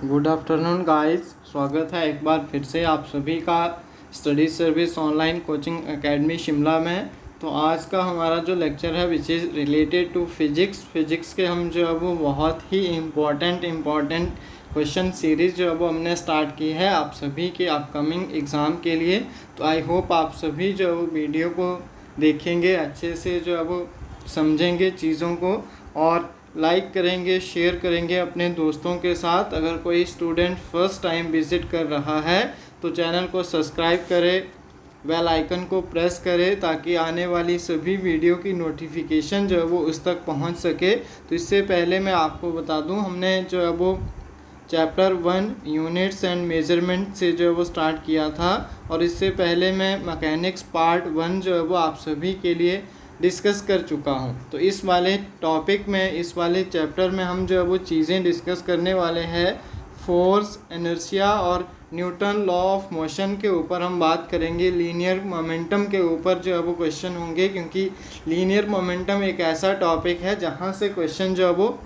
Good afternoon guys, स्वागत है एक बार फिर से आप सभी का study service online coaching academy Shimla में। तो आज का हमारा जो लेक्चर है which is related to physics के हम जो है वो बहुत ही इम्पॉर्टेंट क्वेश्चन सीरीज़ जो है वो हमने स्टार्ट की है आप सभी के अपकमिंग एग्ज़ाम के लिए। तो आई होप आप सभी जो है वो वीडियो को देखेंगे, अच्छे से जो है वो समझेंगे चीज़ों को और लाइक करेंगे, शेयर करेंगे अपने दोस्तों के साथ। अगर कोई स्टूडेंट फर्स्ट टाइम विज़िट कर रहा है तो चैनल को सब्सक्राइब करे, बेल आइकन को प्रेस करे ताकि आने वाली सभी वीडियो की नोटिफिकेशन जो है वो उस तक पहुंच सके। तो इससे पहले मैं आपको बता दूं, हमने जो है वो चैप्टर 1 यूनिट्स एंड मेजरमेंट से जो है वो स्टार्ट किया था और इससे पहले मैं मैकेनिक्स पार्ट 1 जो है वो आप सभी के लिए डिस्कस कर चुका हूं। तो इस वाले टॉपिक में, इस वाले चैप्टर में हम जो है वो चीज़ें डिस्कस करने वाले हैं फोर्स, इनर्शिया और न्यूटन लॉ ऑफ मोशन के ऊपर हम बात करेंगे। लीनियर मोमेंटम के ऊपर जो है वो क्वेश्चन होंगे, क्योंकि लीनियर मोमेंटम एक ऐसा टॉपिक है जहाँ से क्वेश्चन जो है वो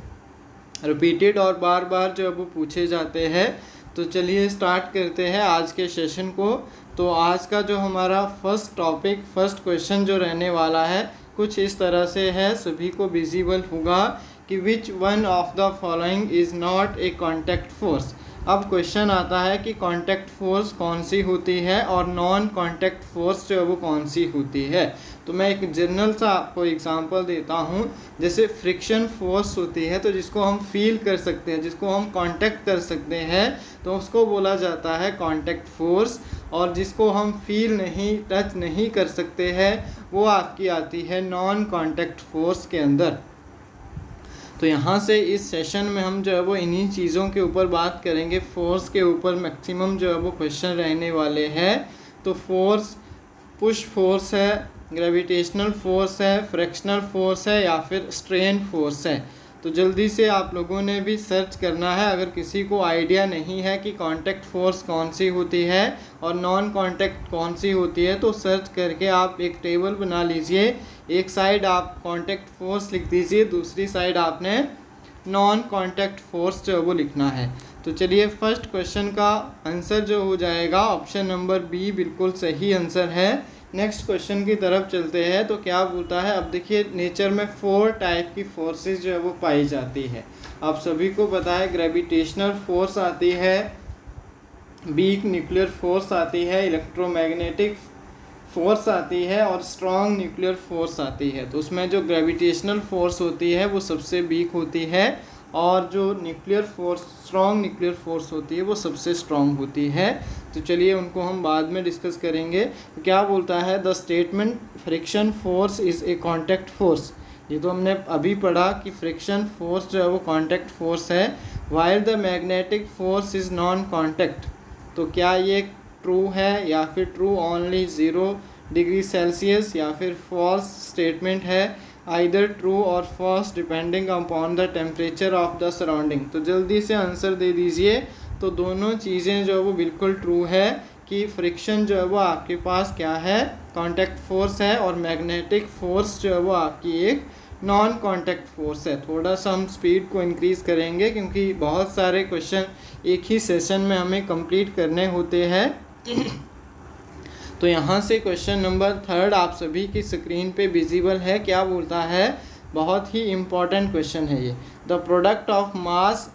रिपीटेड और बार बार जो है वो पूछे जाते हैं। तो चलिए स्टार्ट करते हैं आज के सेशन को। तो आज का जो हमारा फर्स्ट क्वेश्चन जो रहने वाला है कुछ इस तरह से है, सभी को विजिबल होगा कि विच one of the following is not a contact force. अब क्वेश्चन आता है कि कॉन्टैक्ट फोर्स कौन सी होती है और नॉन कॉन्टैक्ट फोर्स जो है वो कौन सी होती है। तो मैं एक जनरल सा आपको एग्जांपल देता हूँ। जैसे फ्रिक्शन फोर्स होती है, तो जिसको हम फील कर सकते हैं, जिसको हम कांटेक्ट कर सकते हैं, तो उसको बोला जाता है कांटेक्ट फोर्स। और जिसको हम फील नहीं, टच नहीं कर सकते हैं, वो आपकी आती है नॉन कांटेक्ट फोर्स के अंदर। तो यहाँ से इस सेशन में हम जो है वो इन्हीं चीज़ों के ऊपर बात करेंगे। फोर्स के ऊपर मैक्सिमम जो है वो क्वेश्चन रहने वाले हैं। तो फोर्स पुश फोर्स है, ग्रेविटेशनल फोर्स है, फ्रिक्शनल फोर्स है या फिर स्ट्रेन फोर्स है। तो जल्दी से आप लोगों ने भी सर्च करना है। अगर किसी को आइडिया नहीं है कि कांटेक्ट फोर्स कौन सी होती है और नॉन कांटेक्ट कौन सी होती है, तो सर्च करके आप एक टेबल बना लीजिए। एक साइड आप कांटेक्ट फोर्स लिख दीजिए, दूसरी साइड आपने नॉन कांटेक्ट फोर्स जो वो लिखना है। तो चलिए फर्स्ट क्वेश्चन का आंसर जो हो जाएगा ऑप्शन नंबर बी बिल्कुल सही आंसर है। नेक्स्ट क्वेश्चन की तरफ चलते हैं। तो क्या बोलता है, अब देखिए नेचर में 4 टाइप की फोर्सेस जो है वो पाई जाती है। आप सभी को पता है ग्रेविटेशनल फोर्स आती है, वीक न्यूक्लियर फोर्स आती है, इलेक्ट्रोमैग्नेटिक फोर्स आती है और स्ट्रॉन्ग न्यूक्लियर फोर्स आती है। तो उसमें जो ग्रेविटेशनल फोर्स होती है वो सबसे वीक होती है और जो nuclear force, strong nuclear force होती है वो सबसे स्ट्रॉन्ग होती है। तो चलिए उनको हम बाद में डिस्कस करेंगे। तो क्या बोलता है, the statement friction force is a contact force. ये तो हमने अभी पढ़ा कि फ्रिक्शन फोर्स जो है वो कॉन्टैक्ट फोर्स है, while the magnetic force is non contact. तो क्या ये ट्रू है या फिर ट्रू ओनली 0 डिग्री सेल्सियस या फिर फॉल्स स्टेटमेंट है, आइदर ट्रू और false depending upon the temperature of the surrounding. तो जल्दी से आंसर दे दीजिए। तो दोनों चीज़ें जो है वो बिल्कुल ट्रू है कि फ्रिक्शन जो है वो आपके पास क्या है, कॉन्टैक्ट फोर्स है और मैग्नेटिक फोर्स जो है वो आपकी एक नॉन कॉन्टैक्ट फोर्स है। थोड़ा सा हम स्पीड को इंक्रीज़ करेंगे क्योंकि बहुत सारे क्वेश्चन एक ही सेशन में हमें कंप्लीट करने होते हैं। तो यहाँ से क्वेश्चन नंबर 3 आप सभी की स्क्रीन पे विजिबल है। क्या बोलता है, बहुत ही इम्पॉर्टेंट क्वेश्चन है ये। The product of mass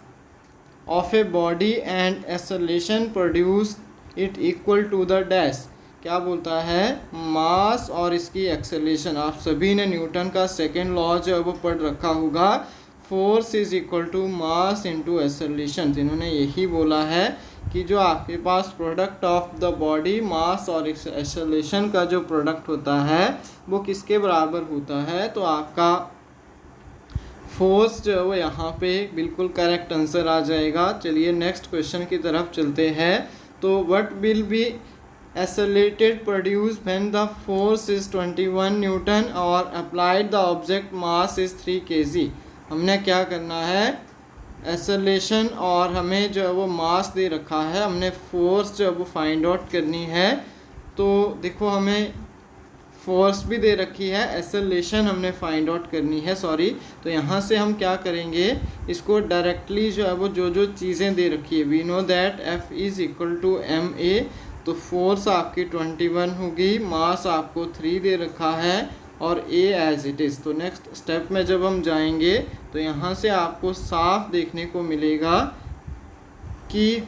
of a body and acceleration produce it equal to the dash. क्या बोलता है, मास और इसकी एक्सेलरेशन। आप सभी ने न्यूटन का सेकेंड लॉ जो है वो पढ़ रखा होगा, force is equal to mass into acceleration. इन्होंने यही बोला है कि जो आपके पास product of the body, mass और एक्सेलरेशन का जो प्रोडक्ट होता है वो किसके बराबर होता है। तो आपका फोर्स जो है वो यहाँ पे बिल्कुल करेक्ट आंसर आ जाएगा। चलिए नेक्स्ट क्वेश्चन की तरफ चलते हैं। तो what will be accelerated produced when the force is 21 Newton और applied the object mass is 3 kg। हमने क्या करना है, एक्सेलरेशन और हमें जो है वो मास दे रखा है, हमने फोर्स जो है वो फाइंड आउट करनी है। तो देखो हमें फोर्स भी दे रखी है, एक्सेलरेशन हमने फाइंड आउट करनी है, सॉरी। तो यहाँ से हम क्या करेंगे, इसको डायरेक्टली जो है वो जो चीज़ें दे रखी है, we know that F is equal to ma, तो फोर्स आपकी 21 होगी, मास आपको 3 दे रखा है और A एज इट इज़। तो नेक्स्ट स्टेप में जब हम जाएंगे तो यहाँ से आपको साफ देखने को मिलेगा कि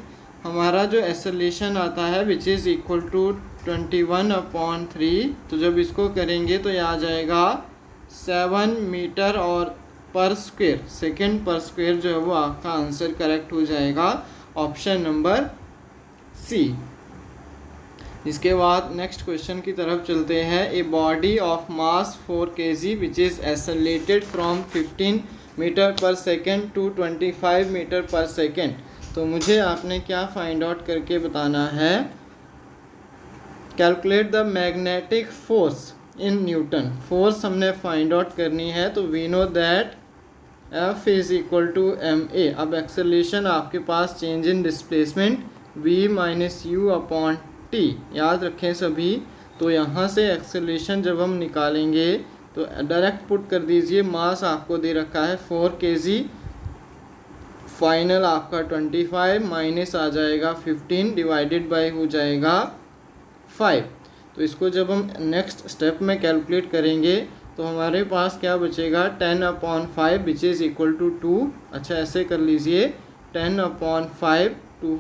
हमारा जो एक्सेलरेशन आता है विच इज़ इक्वल टू 21/3, तो जब इसको करेंगे तो ये आ जाएगा 7 मीटर और पर स्क्वायर सेकेंड पर स्क्वायर, जो है वो आपका आंसर करेक्ट हो जाएगा, ऑप्शन नंबर सी। इसके बाद नेक्स्ट क्वेश्चन की तरफ चलते हैं। A body of mass 4 kg which is accelerated from 15 metre per second to 25 metre per second. तो मुझे आपने क्या फाइंड आउट करके बताना है, calculate the magnetic force in newton. Force हमने फाइंड आउट करनी है, तो we know that F is equal to ma। अब एक्सेलरेशन आपके पास change in displacement v minus u upon t, याद रखें सभी। तो यहाँ से एक्सेलरेशन जब हम निकालेंगे तो डायरेक्ट पुट कर दीजिए, मास आपको दे रखा है 4 kg, फाइनल आपका 25 माइनस आ जाएगा 15 डिवाइडेड बाय हो जाएगा 5। तो इसको जब हम नेक्स्ट स्टेप में कैलकुलेट करेंगे तो हमारे पास क्या बचेगा, 10/5 विच इज़ इक्वल टू 2। अच्छा ऐसे कर लीजिए, 10/5 टू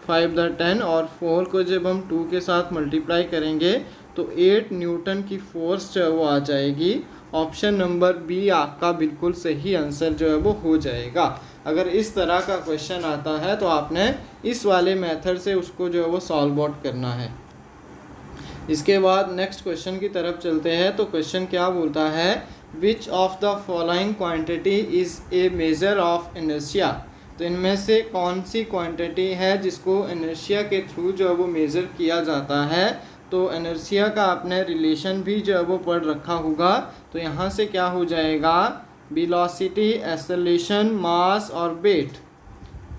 5 द 10, और 4 को जब हम 2 के साथ मल्टीप्लाई करेंगे तो 8 न्यूटन की फोर्स जो है वो आ जाएगी। ऑप्शन नंबर बी आपका बिल्कुल सही आंसर जो है वो हो जाएगा। अगर इस तरह का क्वेश्चन आता है तो आपने इस वाले मेथड से उसको जो है वो सॉल्व आउट करना है। इसके बाद नेक्स्ट क्वेश्चन की तरफ चलते हैं। तो क्वेश्चन क्या बोलता है, which of the following quantity is a measure of inertia. तो इनमें से कौन सी क्वांटिटी है जिसको इनर्शिया के थ्रू जो है वो मेज़र किया जाता है। तो इनर्शिया का आपने रिलेशन भी जो है वो पढ़ रखा होगा। तो यहाँ से क्या हो जाएगा, वेलोसिटी, एक्सेलरेशन, मास और वेट।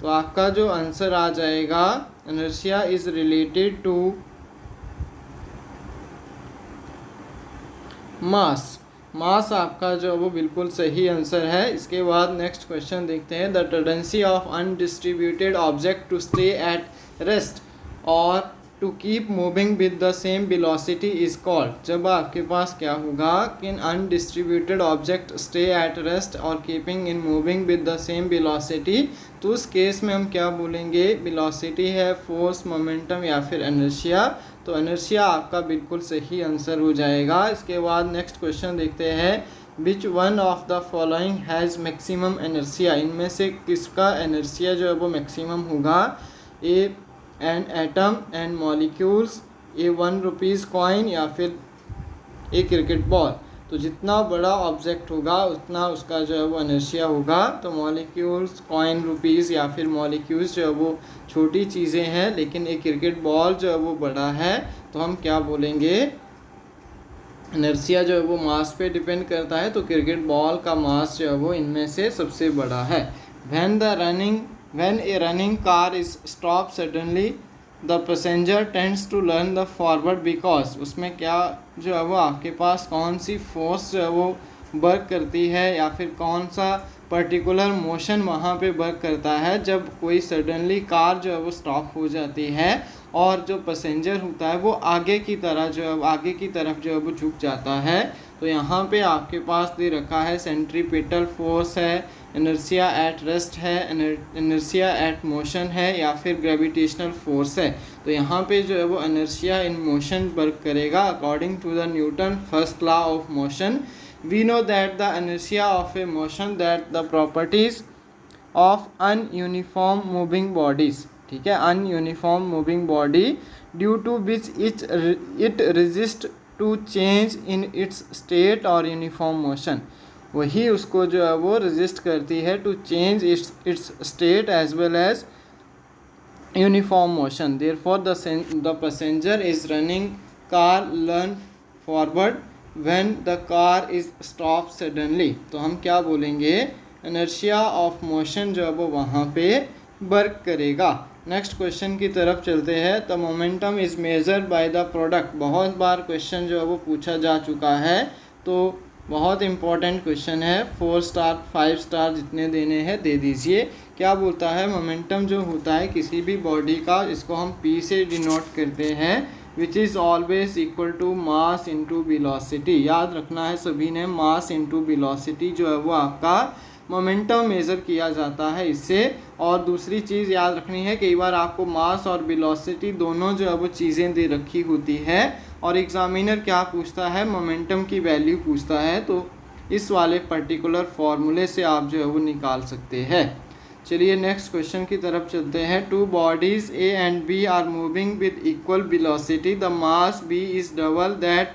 तो आपका जो आंसर आ जाएगा, inertia is related to mass. Mass आपका जो वो बिल्कुल सही आंसर है। इसके बाद नेक्स्ट क्वेश्चन देखते हैं। The tendency of undistributed object to stay at rest और to keep moving with the same velocity is called. जब आपके पास क्या होगा कि undistributed object stay at rest और keeping in moving with the same velocity, तो उस केस में हम क्या बोलेंगे, वेलोसिटी है, फोर्स, मोमेंटम या फिर इनर्शिया। तो इनर्शिया आपका बिल्कुल सही आंसर हो जाएगा। इसके बाद नेक्स्ट क्वेश्चन देखते हैं। Which one of the following has maximum inertia. इनमें से किसका इनर्शिया जो है वो मैक्सिमम होगा। A an atom and molecules, a 1 rupees coin या फिर ए क्रिकेट बॉल। तो जितना बड़ा ऑब्जेक्ट होगा उतना उसका जो है वो इनर्शिया होगा। तो मॉलिक्यूल्स, कॉइन, रुपीज़ या फिर मॉलिक्यूल्स जो है वो छोटी चीज़ें हैं, लेकिन एक क्रिकेट बॉल जो है वो बड़ा है। तो हम क्या बोलेंगे, इनर्शिया जो है वो मास पे डिपेंड करता है। तो क्रिकेट बॉल का मास जो है वो इनमें से सबसे बड़ा है। When a running car is stopped suddenly, the passenger tends to lean the forward because, उसमें क्या जो है वो आपके पास कौन सी फोर्स जो है वो वर्क करती है या फिर कौन सा पर्टिकुलर मोशन वहाँ पे वर्क करता है जब कोई सडनली कार जो है वो स्टॉप हो जाती है और जो पैसेंजर होता है वो आगे की तरफ जो है वो झुक जाता है। तो यहाँ पे आपके पास दे रखा है सेंट्रीपिटल फोर्स है, इनर्शिया एट रेस्ट है, इनर्शिया एट मोशन है या फिर ग्रेविटेशनल फोर्स है। तो यहाँ पे जो है वो इनर्शिया इन मोशन वर्क करेगा according to the Newton first law of motion. We know that the inertia of a motion that the properties of ununiform moving bodies, ठीक है, ununiform moving body due to which it resist to change in its state और uniform motion. वही उसको जो है वो resist करती है to change its state as well as uniform motion. Therefore the passenger is running car learn forward when the car is stop suddenly. तो हम क्या बोलेंगे, इनर्शिया ऑफ मोशन जो है वो वहाँ पे वर्क करेगा। नेक्स्ट क्वेश्चन की तरफ चलते हैं। The momentum is measured by the product. बहुत बार क्वेश्चन जो है वो पूछा जा चुका है, तो बहुत इंपॉर्टेंट क्वेश्चन है। 4 स्टार 5 स्टार जितने देने हैं दे दीजिए। क्या बोलता है, मोमेंटम जो होता है किसी भी बॉडी का, इसको हम P से डिनोट करते हैं, which is always equal to mass into velocity. याद रखना है सभी ने, मास इंटू वेलोसिटी जो है वो आपका मोमेंटम मेज़र किया जाता है इससे। और दूसरी चीज़ याद रखनी है, कई बार आपको मास और वेलोसिटी दोनों जो है वो चीज़ें दे रखी होती है और एग्जामिनर क्या पूछता है, मोमेंटम की वैल्यू पूछता है, तो इस वाले पर्टिकुलर फॉर्मूले से आप जो है वो निकाल सकते हैं। चलिए नेक्स्ट क्वेश्चन की तरफ चलते हैं। Two bodies A and B are moving with equal velocity, the mass B is double that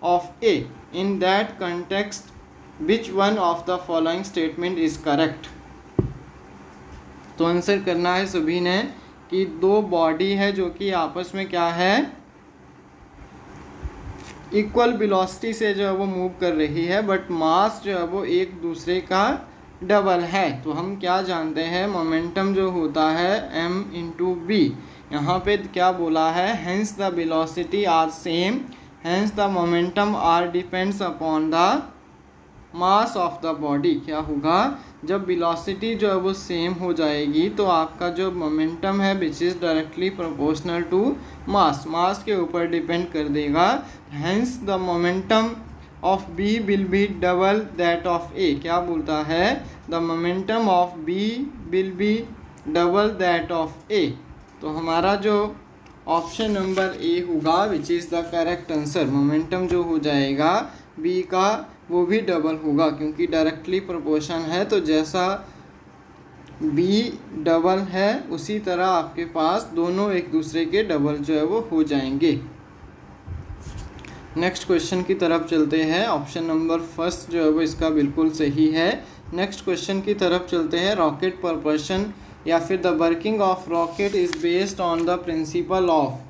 of A. In that context which one of the following statement is correct. तो answer करना है सभी ने कि दो बॉडी है जो कि आपस में क्या है, इक्वल वेलोसिटी से जो है वो मूव कर रही है, बट मास जो है वो एक दूसरे का डबल है। तो हम क्या जानते हैं, मोमेंटम जो होता है m इंटू बी। यहाँ पे क्या बोला है, hence the velocity are same, hence the momentum are depends upon the mass of the body. क्या होगा, जब वेलोसिटी जो है वो सेम हो जाएगी तो आपका जो मोमेंटम है which is directly proportional to mass के ऊपर डिपेंड कर देगा। Hence the momentum of B will be double that of A. क्या बोलता है, the momentum of B will be double that of A. तो हमारा जो ऑप्शन नंबर ए होगा which is the correct answer. Momentum जो हो जाएगा बी का वो भी डबल होगा, क्योंकि डायरेक्टली प्रोपोर्शन है, तो जैसा बी डबल है उसी तरह आपके पास दोनों एक दूसरे के डबल जो है वो हो जाएंगे। नेक्स्ट क्वेश्चन की तरफ चलते हैं। ऑप्शन नंबर फर्स्ट जो है वो इसका बिल्कुल सही है। नेक्स्ट क्वेश्चन की तरफ चलते हैं। रॉकेट propulsion या फिर the working of rocket is based on the principle of.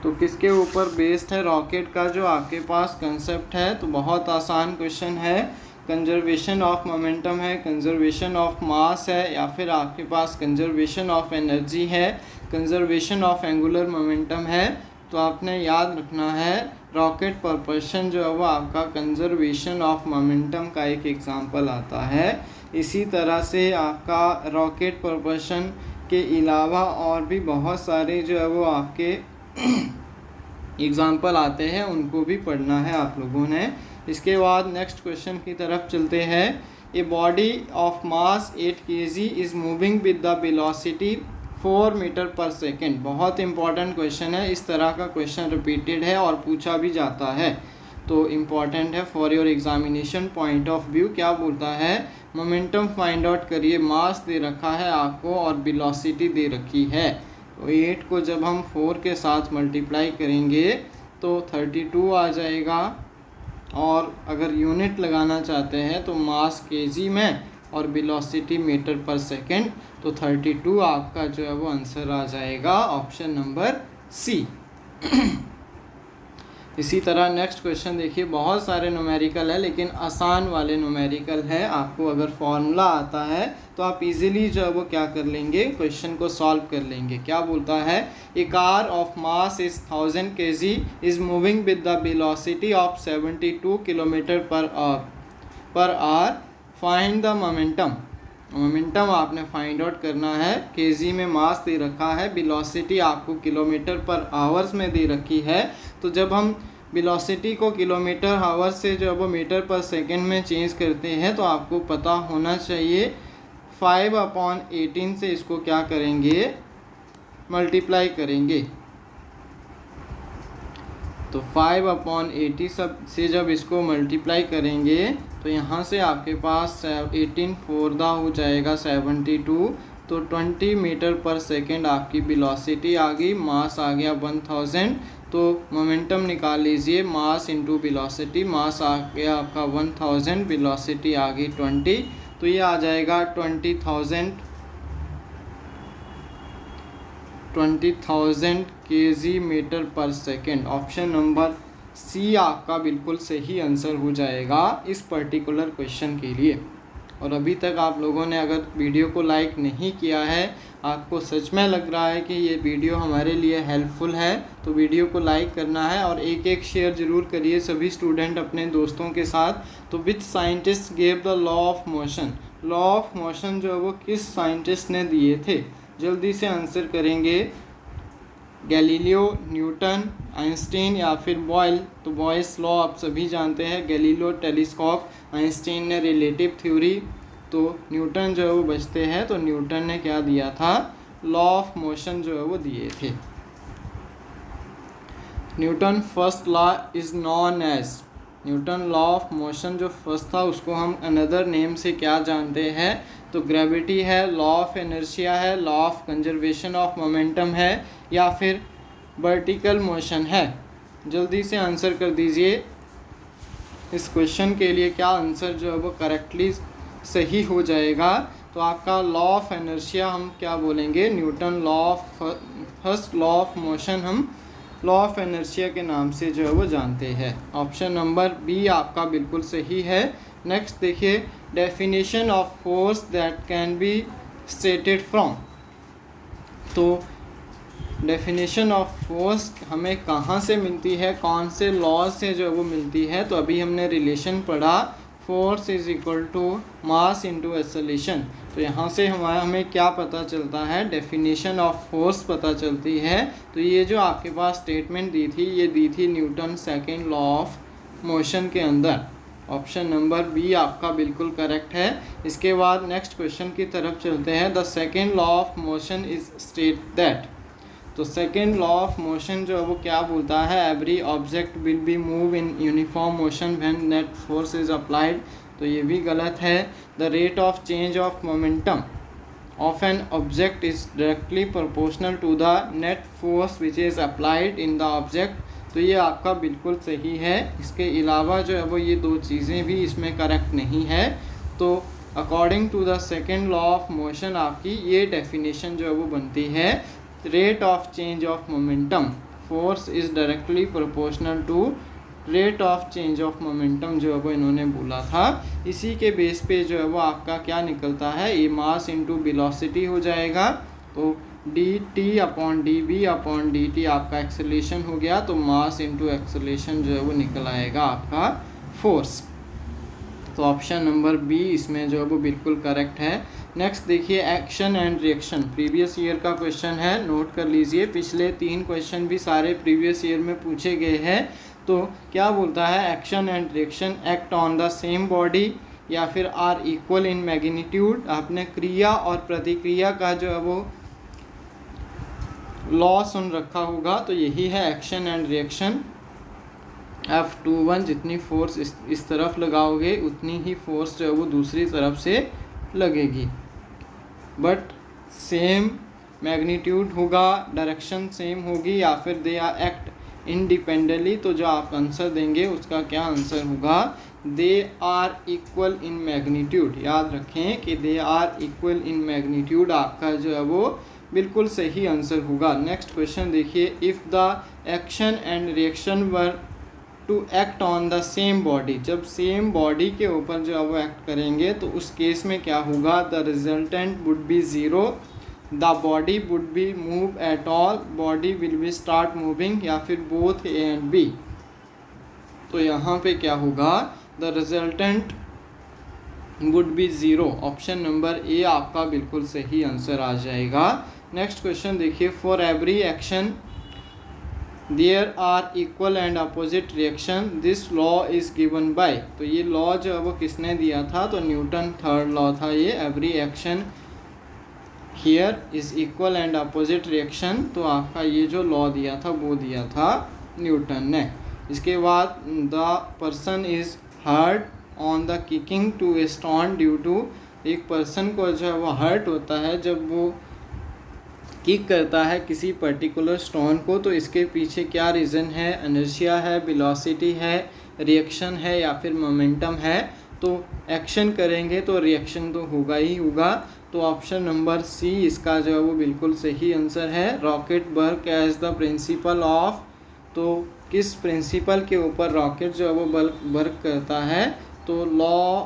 तो किसके ऊपर बेस्ड है रॉकेट का जो आपके पास कंसेप्ट है, तो बहुत आसान क्वेश्चन है। कंजर्वेशन ऑफ मोमेंटम है, कंजर्वेशन ऑफ मास है, या फिर आपके पास कंजर्वेशन ऑफ एनर्जी है, कंजर्वेशन ऑफ एंगुलर मोमेंटम है। तो आपने याद रखना है रॉकेट propulsion जो है वो आपका कंजर्वेशन ऑफ मोमेंटम का एक एग्जांपल आता है। इसी तरह से आपका रॉकेट propulsion के अलावा और भी बहुत सारे जो है वो आपके एग्जाम्पल आते हैं, उनको भी पढ़ना है आप लोगों ने। इसके बाद नेक्स्ट क्वेश्चन की तरफ चलते हैं। A body of mass 8 kg is moving with the velocity 4 metre per second. बहुत इंपॉर्टेंट क्वेश्चन है, इस तरह का क्वेश्चन रिपीटेड है और पूछा भी जाता है, तो इम्पॉर्टेंट है for your examination point of view. क्या बोलता है, मोमेंटम फाइंड आउट करिए। मास दे रखा है आपको और वेलोसिटी दे रखी है। तो 8 को जब हम 4 के साथ मल्टीप्लाई करेंगे तो 32 आ जाएगा। और अगर यूनिट लगाना चाहते हैं तो मास केजी में और वेलोसिटी मीटर पर सेकेंड, तो 32 आपका जो है वो आंसर आ जाएगा, ऑप्शन नंबर सी। इसी तरह नेक्स्ट क्वेश्चन देखिए, बहुत सारे न्यूमेरिकल है लेकिन आसान वाले न्यूमेरिकल है। आपको अगर फॉर्मूला आता है तो आप इजीली जो है वो क्या कर लेंगे, क्वेश्चन को सॉल्व कर लेंगे। क्या बोलता है, a car of mass is 1000 kg is moving with the velocity of 72 kilometre per hour, find the momentum. Momentum आपने फाइंड आउट करना है। केजी में मास दे रखा है, वेलोसिटी आपको किलोमीटर पर आवर्स में दे रखी है। तो जब हम वेलोसिटी को किलोमीटर आवर से जो है वो मीटर पर सेकेंड में चेंज करते हैं तो आपको पता होना चाहिए 5/18 से इसको क्या करेंगे, मल्टीप्लाई करेंगे। तो 5/80 सब से जब इसको मल्टीप्लाई करेंगे तो यहाँ से आपके पास 18 4 हो जाएगा 72। तो 20 मीटर पर सेकेंड आपकी वेलोसिटी आ गई, मास आ गया 1000। तो मोमेंटम निकाल लीजिए, मास इंटू वेलोसिटी। मास आ गया आपका 1000, वेलोसिटी आ गई 20, तो ये आ जाएगा 20,000 kg metre per second. Option number C आपका बिल्कुल सही आंसर हो जाएगा इस पर्टिकुलर क्वेश्चन के लिए। और अभी तक आप लोगों ने अगर वीडियो को लाइक नहीं किया है, आपको सच में लग रहा है कि ये वीडियो हमारे लिए हेल्पफुल है, तो वीडियो को लाइक करना है और एक एक शेयर ज़रूर करिए सभी स्टूडेंट अपने दोस्तों के साथ। तो which scientist gave the law of motion, law of motion जो है वो किस साइंटिस्ट ने दिए थे? जल्दी से आंसर करेंगे। गैलीलियो, न्यूटन, आइंस्टीन या फिर बॉयल। तो बॉयस लॉ आप सभी जानते हैं, गैलीलियो टेलीस्कोप, आइंस्टीन ने रिलेटिव थ्योरी, तो न्यूटन जो है वो बचते हैं। तो न्यूटन ने क्या दिया था? लॉ ऑफ मोशन जो है वो दिए थे। Newton first law is known as, Newton law of motion जो फर्स्ट था उसको हम अनदर नेम से क्या जानते हैं? तो ग्रेविटी है, लॉ ऑफ इनर्शिया है, law of conservation of momentum है, या फिर वर्टिकल मोशन है। जल्दी से आंसर कर दीजिए। इस क्वेश्चन के लिए क्या आंसर जो है वो करेक्टली सही हो जाएगा? तो आपका लॉ ऑफ इनर्शिया हम क्या बोलेंगे? Newton law of first law of motion हम लॉ ऑफ इनर्शिया के नाम से जो है वो जानते हैं। ऑप्शन नंबर बी आपका बिल्कुल सही है। नेक्स्ट देखिए, definition of force that can be stated from. तो डेफिनेशन ऑफ फोर्स हमें कहाँ से मिलती है, कौन से लॉ से जो है वो मिलती है? तो अभी हमने रिलेशन पढ़ा, force is equal to mass into acceleration. तो यहाँ से हमें क्या पता चलता है? डेफिनेशन ऑफ फोर्स पता चलती है। तो ये जो आपके पास स्टेटमेंट दी थी, ये दी थी Newton second law of motion के अंदर। ऑप्शन नंबर बी आपका बिल्कुल करेक्ट है। इसके बाद नेक्स्ट क्वेश्चन की तरफ चलते हैं। The second law of motion is state that. तो सेकेंड लॉ ऑफ मोशन जो है वो क्या बोलता है? Every object will be move in uniform motion when net force is applied. तो ये भी गलत है। The rate of change of momentum of an object is directly proportional to the net force which is applied in the object. तो ये आपका बिल्कुल सही है। इसके अलावा जो है वो ये दो चीज़ें भी इसमें करेक्ट नहीं है। तो according to the second law of motion आपकी ये डेफिनेशन जो है वो बनती है, rate of change of momentum, force is directly proportional to rate of change of momentum जो है वो इन्होंने बोला था। इसी के बेस पे जो है वो आपका क्या निकलता है? ये मास इंटू वेलोसिटी हो जाएगा। तो D T upon D B upon D T आपका एक्सेलरेशन हो गया। तो मास इंटू एक्सेलरेशन जो है वो निकल आएगा आपका फोर्स। तो ऑप्शन नंबर बी इसमें जो है वो बिल्कुल करेक्ट है। नेक्स्ट देखिए, action and reaction, previous year का क्वेश्चन है, नोट कर लीजिए। पिछले 3 क्वेश्चन भी सारे प्रीवियस ईयर में पूछे गए हैं। तो क्या बोलता है? Action and reaction act on the same body या फिर आर इक्वल इन मैग्नीट्यूड। आपने क्रिया और प्रतिक्रिया का जो है वो लॉ सुन रखा होगा। तो यही है एक्शन एंड रिएक्शन। F21 जितनी फोर्स इस तरफ लगाओगे उतनी ही फोर्स जो है वो दूसरी तरफ से लगेगी, बट सेम मैग्नीट्यूड होगा, डायरेक्शन सेम होगी, या फिर दे आर एक्ट इंडिपेंडेंटली। तो जो आप आंसर देंगे उसका क्या आंसर होगा? They are equal in magnitude. याद रखें कि they are equal in magnitude आपका जो है वो बिल्कुल सही आंसर होगा। नेक्स्ट क्वेश्चन देखिए, if the action and reaction were to act on the same body, जब सेम बॉडी के ऊपर जो है वो एक्ट करेंगे तो उस केस में क्या होगा? The resultant would be zero, the body would be move at all, body will be start moving, या फिर बोथ ए एंड बी। तो यहाँ पे क्या होगा? The resultant would be zero. Option number A आपका बिल्कुल सही आंसर आ जाएगा। नेक्स्ट क्वेश्चन देखिए, for every action there are equal and opposite reaction, this law is given by. तो ये लॉ जो है वो किसने दिया था? तो न्यूटन थर्ड लॉ था ये। Every action here is equal and opposite reaction. तो आपका ये जो लॉ दिया था वो दिया था न्यूटन ने। इसके बाद the person is hurt on the kicking to a stone due to, एक पर्सन को जो है वो हर्ट होता है जब वो किक करता है किसी पर्टिकुलर स्टोन को। तो इसके पीछे क्या रीज़न है? इनर्शिया है, वेलोसिटी है, रिएक्शन है, या फिर मोमेंटम है। तो एक्शन करेंगे तो रिएक्शन तो होगा ही होगा। तो ऑप्शन नंबर सी इसका जो है वो बिल्कुल सही आंसर है। Rocket work as the principle of, तो किस प्रिंसिपल के ऊपर रॉकेट जो है वो वर्क करता है? तो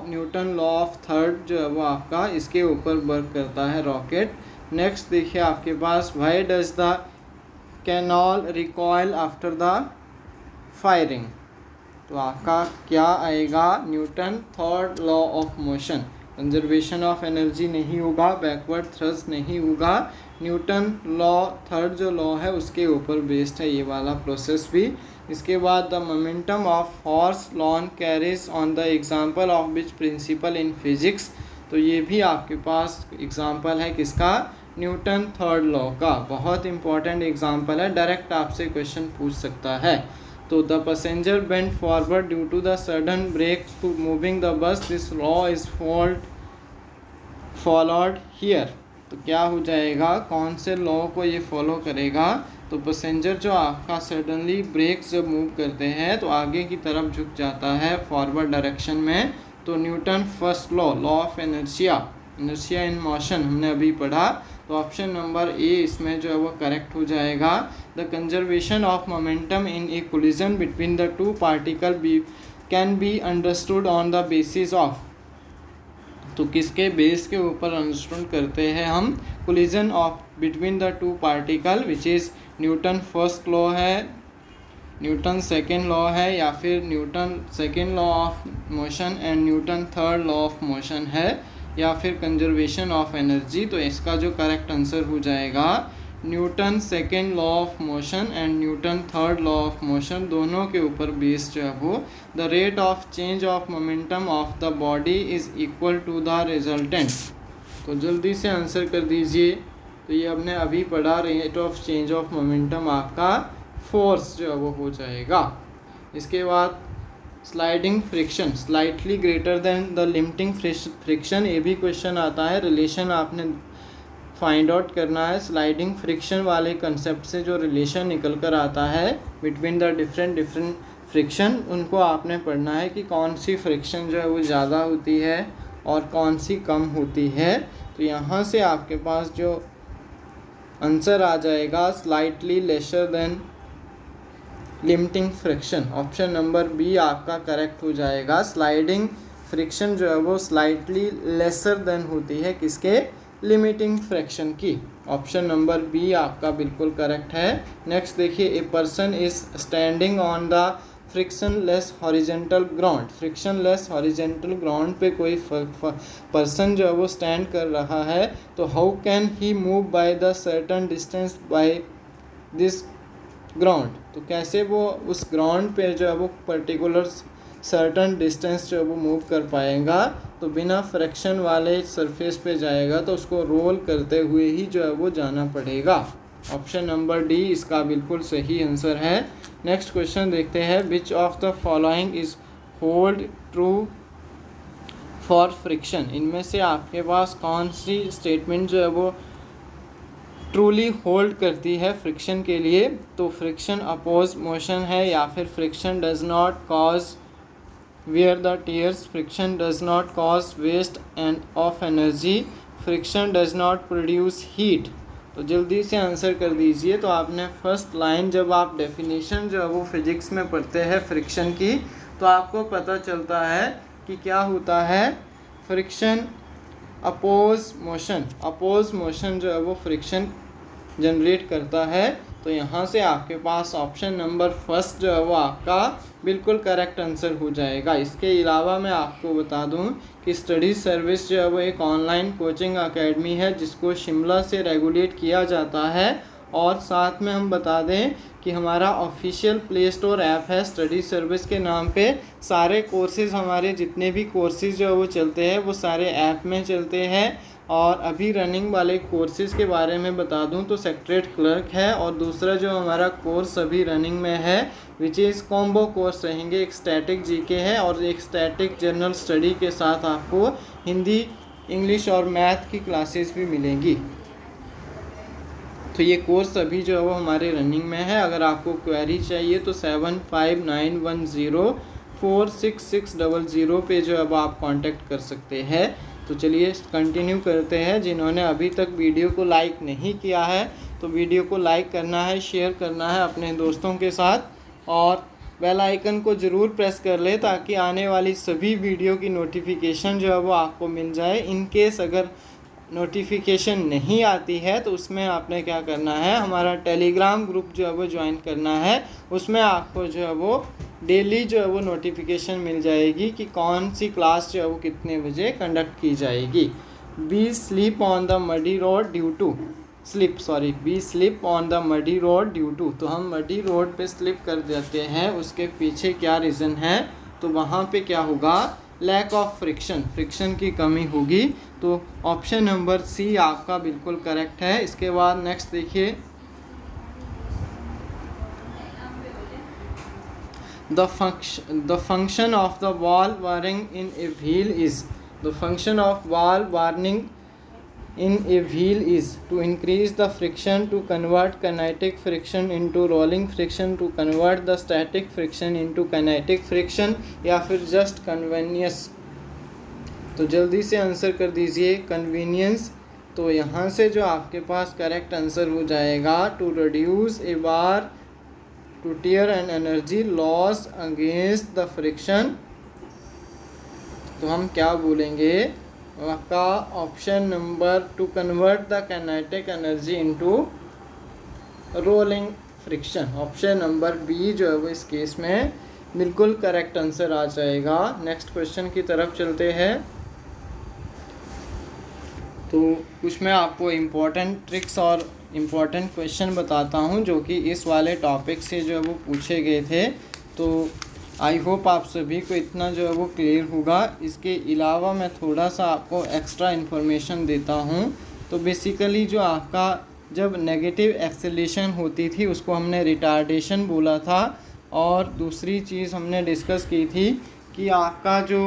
न्यूटन लॉ ऑफ थर्ड जो है वो आपका इसके ऊपर वर्क करता है रॉकेट। नेक्स्ट देखिए आपके पास, why does the cannon recoil after the firing. तो आपका क्या आएगा, Newton third law of motion. Conservation of energy नहीं होगा, बैकवर्ड थ्रस्ट नहीं होगा, न्यूटन लॉ थर्ड जो लॉ है उसके ऊपर बेस्ड है ये वाला प्रोसेस भी। इसके बाद the momentum of horse lawn carries on the example of which principle in physics. तो ये भी आपके पास एग्जाम्पल है किसका, न्यूटन थर्ड लॉ का। बहुत इंपॉर्टेंट एग्जाम्पल है, डायरेक्ट आपसे क्वेश्चन पूछ सकता है। तो the passenger bent forward due to the sudden brake to moving the bus, this law is followed here. तो क्या हो जाएगा, कौन से लॉ को ये फॉलो करेगा, तो पैसेंजर जो आपका सडनली ब्रेक्स जब मूव करते हैं तो आगे की तरफ झुक जाता है फॉरवर्ड डायरेक्शन में, तो Newton first law, law of inertia in motion हमने अभी पढ़ा। तो ऑप्शन नंबर ए इसमें जो है वो करेक्ट हो जाएगा। The conservation of momentum in A collision between the two particle can be understood on the basis of. तो किसके बेस के ऊपर अंडरस्टूड करते हैं हम, collision of between the two particle which is Newton first law है, Newton second law है, या फिर Newton second law of motion and Newton third law of motion है, या फिर कंजर्वेशन ऑफ एनर्जी। तो इसका जो करेक्ट आंसर हो जाएगा Newton second law of motion and Newton third law of motion, दोनों के ऊपर बेस्ड जो है वो। The rate of change of momentum of the body is equal to the resultant. तो जल्दी से आंसर कर दीजिए। तो ये हमने अभी पढ़ा, rate of change of momentum आपका फोर्स जो है वो हो जाएगा। इसके बाद sliding friction, slightly greater than the limiting friction, ये भी क्वेश्चन आता है, रिलेशन आपने फाइंड आउट करना है। स्लाइडिंग फ्रिक्शन वाले कंसेप्ट से जो रिलेशन निकल कर आता है बिटवीन द डिफरेंट फ्रिक्शन, उनको आपने पढ़ना है कि कौन सी फ्रिक्शन जो है वो ज़्यादा होती है और कौन सी कम होती है। तो यहाँ से आपके पास जो आंसर आ जाएगा slightly lesser than limiting friction, option number B आपका करेक्ट हो जाएगा। स्लाइडिंग फ्रिक्शन जो है वो स्लाइटली लेसर देन होती है किसके, लिमिटिंग फ्रिक्शन की। ऑप्शन नंबर बी आपका बिल्कुल करेक्ट है। नेक्स्ट देखिए, a person is standing on the frictionless horizontal ground. Frictionless horizontal ground पे कोई पर्सन जो है वो स्टैंड कर रहा है, तो how can he move by the certain distance by this ground. तो कैसे वो उस ग्राउंड पे जो है वो पर्टिकुलर सर्टन डिस्टेंस जो है वो मूव कर पाएगा, तो बिना फ्रिक्शन वाले सरफेस पे जाएगा तो उसको रोल करते हुए ही जो है वो जाना पड़ेगा। ऑप्शन नंबर डी इसका बिल्कुल सही आंसर है। नेक्स्ट क्वेश्चन देखते हैं, which of the following is hold true for friction. इनमें से आपके पास कौन सी स्टेटमेंट जो है वो ट्रूली होल्ड करती है फ्रिक्शन के लिए। तो फ्रिक्शन अपोज मोशन है, या फिर friction does not cause wear the tears, friction does not cause waste and of energy, friction does not produce heat. तो जल्दी से आंसर कर दीजिए। तो आपने फर्स्ट लाइन जब आप डेफिनेशन जो है वो फिजिक्स में पढ़ते हैं फ्रिक्शन की, तो आपको पता चलता है कि क्या होता है, फ्रिक्शन अपोज मोशन जो है वो फ्रिक्शन जनरेट करता है। तो यहाँ से आपके पास ऑप्शन नंबर फर्स्ट जो है वो आपका बिल्कुल करेक्ट आंसर हो जाएगा। इसके अलावा मैं आपको बता दूं कि स्टडी सर्विस जो है वो एक ऑनलाइन कोचिंग एकेडमी है जिसको शिमला से रेगुलेट किया जाता है। और साथ में हम बता दें कि हमारा ऑफिशियल प्ले स्टोर ऐप है स्टडी सर्विस के नाम पे। सारे कोर्सेज़ हमारे जितने भी कोर्सेज़ जो है वो चलते हैं वो सारे ऐप में चलते हैं। और अभी रनिंग वाले कोर्सेज़ के बारे में बता दूं तो सेक्रेटरीट क्लर्क है, और दूसरा जो हमारा कोर्स अभी रनिंग में है विच इज़ कॉम्बो कोर्स रहेंगे। एक स्टैटिक जीके है और एक स्टैटिक जनरल स्टडी के साथ आपको हिंदी, इंग्लिश और मैथ की क्लासेस भी मिलेंगी। तो ये कोर्स अभी जो है वो हमारे रनिंग में है। अगर आपको क्वेरी चाहिए तो 7591046600 पे जो है वो आप कांटेक्ट कर सकते हैं। तो चलिए कंटिन्यू करते हैं। जिन्होंने अभी तक वीडियो को लाइक नहीं किया है तो वीडियो को लाइक करना है, शेयर करना है अपने दोस्तों के साथ, और बेल आइकन को ज़रूर प्रेस कर ले ताकि आने वाली सभी वीडियो की नोटिफिकेशन जो है वो आपको मिल जाए। इन केस अगर नोटिफिकेशन नहीं आती है तो उसमें आपने क्या करना है, हमारा टेलीग्राम ग्रुप जो है वो ज्वाइन करना है। उसमें आपको जो है वो डेली जो है वो नोटिफिकेशन मिल जाएगी कि कौन सी क्लास जो है वो कितने बजे कंडक्ट की जाएगी। Be sleep on the muddy road due to be slip on the muddy road due to, तो हम मडी रोड पे स्लिप कर देते हैं, उसके पीछे क्या रीज़न है, तो वहाँ पे क्या होगा, लैक ऑफ फ्रिक्शन की कमी होगी। तो ऑप्शन नंबर सी आपका बिल्कुल करेक्ट है। इसके बाद नेक्स्ट देखिए, the function of the wall wiring in a wheel is, the function of wall warning in a wheel is to increase the friction, to convert kinetic friction into rolling friction, to convert the static friction into kinetic friction, या फिर just convenience। तो जल्दी से answer कर दीजिए convenience. तो यहाँ से जो आपके पास करेक्ट आंसर हो जाएगा, to reduce a bar to tear and energy loss against the friction. तो हम क्या बोलेंगे, आपका option number two convert the kinetic energy into rolling friction, option number B जो है वो इस केस में बिल्कुल करेक्ट आंसर आ जाएगा। नेक्स्ट क्वेश्चन की तरफ चलते हैं। तो कुछ मैं आपको इम्पोर्टेंट ट्रिक्स और इम्पोर्टेंट क्वेश्चन बताता हूँ जो कि इस वाले टॉपिक से जो है वो पूछे गए थे। तो आई होप आप सभी को इतना जो है वो क्लियर होगा। इसके अलावा मैं थोड़ा सा आपको एक्स्ट्रा इन्फॉर्मेशन देता हूँ। तो बेसिकली जो आपका जब नेगेटिव एक्सेलेरेशन होती थी उसको हमने रिटार्डेशन बोला था। और दूसरी चीज़ हमने डिस्कस की थी कि आपका जो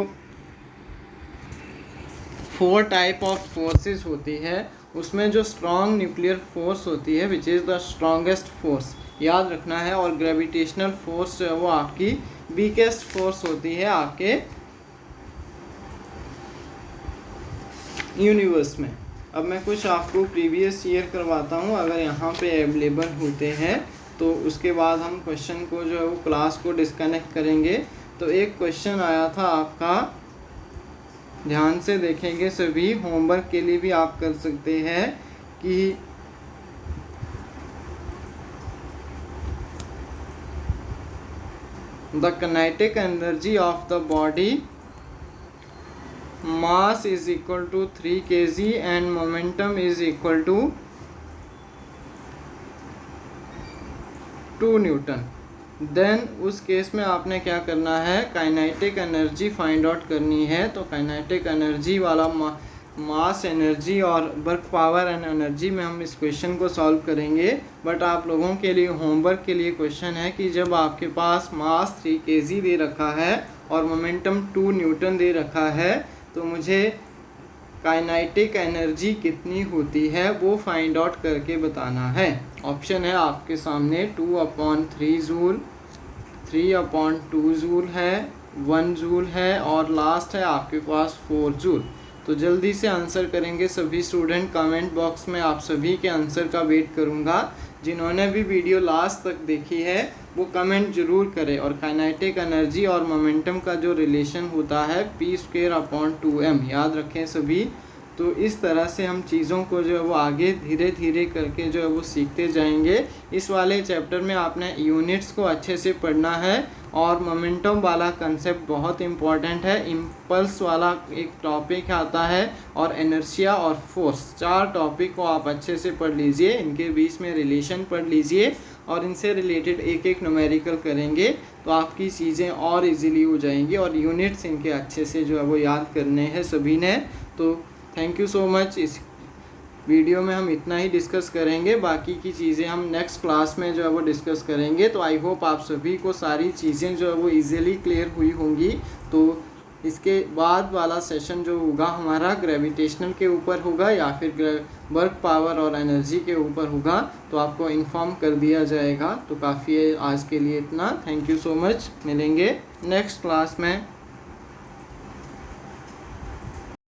4 टाइप ऑफ फोर्सेस होती है उसमें जो स्ट्रॉन्ग न्यूक्लियर फोर्स होती है which is the strongest force, याद रखना है। और ग्रेविटेशनल फोर्स जो है वो आपकी वीकेस्ट फोर्स होती है आपके यूनिवर्स में। अब मैं कुछ आपको प्रीवियस ईयर करवाता हूँ, अगर यहाँ पे अवेलेबल होते हैं तो उसके बाद हम क्वेश्चन को जो है वो क्लास को डिस्कनेक्ट करेंगे। तो एक क्वेश्चन आया था आपका, ध्यान से देखेंगे सभी, होमवर्क के लिए भी आप कर सकते हैं कि the kinetic energy of the body mass is equal to 3 kg and momentum is equal to 2 newton. Then उस केस में आपने क्या करना है, काइनेटिक एनर्जी फाइंड आउट करनी है। तो काइनेटिक एनर्जी वाला मास एनर्जी और वर्क पावर एंड एनर्जी में हम इस क्वेश्चन को सॉल्व करेंगे। बट आप लोगों के लिए होमवर्क के लिए क्वेश्चन है कि जब आपके पास मास 3 kg दे रखा है और मोमेंटम 2 न्यूटन दे रखा है तो मुझे काइनेटिक एनर्जी कितनी होती है वो फाइंड आउट करके बताना है। ऑप्शन है आपके सामने 2/3 जूल, 3/2 जूल है, 1 जूल है और लास्ट है आपके पास 4 जूल। तो जल्दी से आंसर करेंगे सभी स्टूडेंट। कमेंट बॉक्स में आप सभी के आंसर का वेट करूंगा। जिन्होंने भी वीडियो लास्ट तक देखी है वो कमेंट जरूर करें। और काइनेटिक एनर्जी और मोमेंटम का जो रिलेशन होता है P²/2m, याद रखें सभी। तो इस तरह से हम चीज़ों को जो है वो आगे धीरे धीरे करके जो है वो सीखते जाएंगे। इस वाले चैप्टर में आपने यूनिट्स को अच्छे से पढ़ना है और मोमेंटम वाला कंसेप्ट बहुत इम्पॉर्टेंट है। इम्पल्स वाला एक टॉपिक आता है और इनर्शिया और फोर्स, 4 टॉपिक को आप अच्छे से पढ़ लीजिए। इनके बीच में रिलेशन पढ़ लीजिए और इनसे रिलेटेड एक एक न्यूमेरिकल करेंगे तो आपकी चीज़ें और इजीली हो जाएंगी। और यूनिट्स इनके अच्छे से जो है वो याद करने हैं सभी ने। तो थैंक यू सो मच। इस वीडियो में हम इतना ही डिस्कस करेंगे, बाकी की चीज़ें हम नेक्स्ट क्लास में जो है वो डिस्कस करेंगे। तो आई होप आप सभी को सारी चीज़ें जो है वो इजीली क्लियर हुई होंगी। तो इसके बाद वाला सेशन जो होगा हमारा ग्रेविटेशनल के ऊपर होगा या फिर वर्क पावर और एनर्जी के ऊपर होगा, तो आपको इन्फॉर्म कर दिया जाएगा। तो काफ़ी है आज के लिए इतना। थैंक यू सो मच, मिलेंगे नेक्स्ट क्लास में।